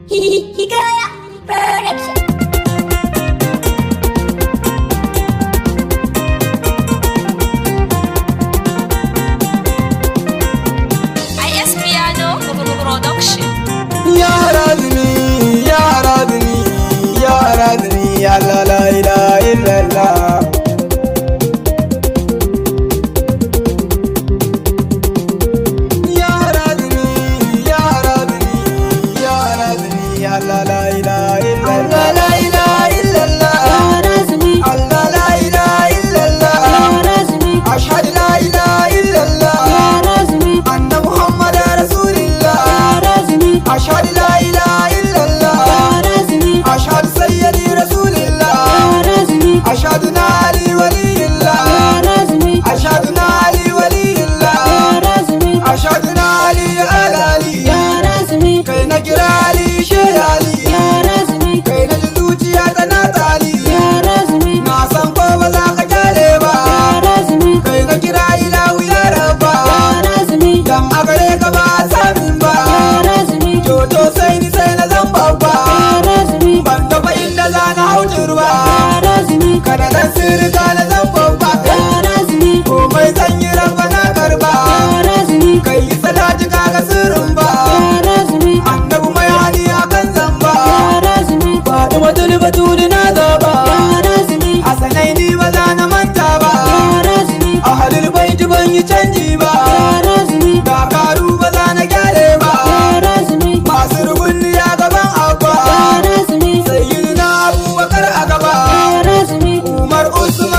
Hikaya Production. IS Piano Production. Ya Razmi, Ya Razmi, Ya Razmi, Ya la la ilaha illallah. Ya Razmi, Ya Razmi, Ya Razmi, Ya la la ilaha illallah. La ilaha illallah. Allah la ilaha illallah. Ashhadu la ilaha illallah. Anna Muhammad Rasulullah. Ashhadu la ilaha illallah. Ashhadu sayyidi Rasulillah. Ashhadu na Ali waliyillah. Ashhadu na Ali waliyillah. Ashhadu na Ali al-Ali. Kai na kira Ali shehu Ali. Kai na ji zuciya tana tali. Na san ko ba za ka kyale ba. Kai na kira ilahu ya rabba. Dan a gare ka ba samin ba. Jojo sai ni sai na zan babba. Ban taba inda za na hau turba. Kada dan sirka na zan babba. Komai zan yi rabba na karba. Kai yi salati kaga sirrin ba. Annabi mai hani akan zamba. Fatima tulbatuli na zaba. Hasanai ni ba za na manta ba. Ahlul baiti ban yi canji ba. Dakaru ba za na gyale ba. Masu rubunni ya gaban abba. Sayyidina Abubakar a gaba. Umar Usman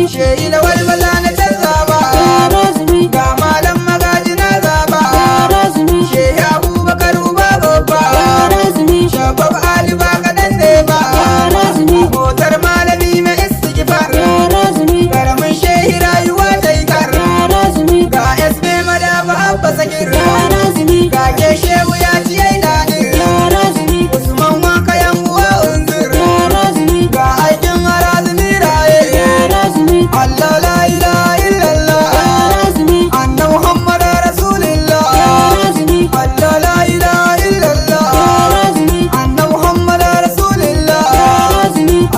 shehi da walwala na canza ba ga malam magaji na zaba shehi abubakar uba babba shabab ali ba kaɗan ne ba motar malami mai istighfar karamin shehi rayuwa ta yi kar ga sb madafa abba sakir ga ke shehu ya ci yai daɗin usman waka yan uwa unzir ga aikin harazumi raye Allah la ilaha illallah anna muhammad rasulillah Allah la ilaha illallah anna muhammad rasulillah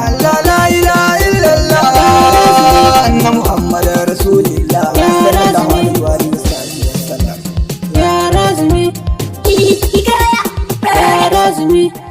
Allah la ilaha illallah anna muhammad rasulillah sallallahu alaihi wa sallam Hikaya Production.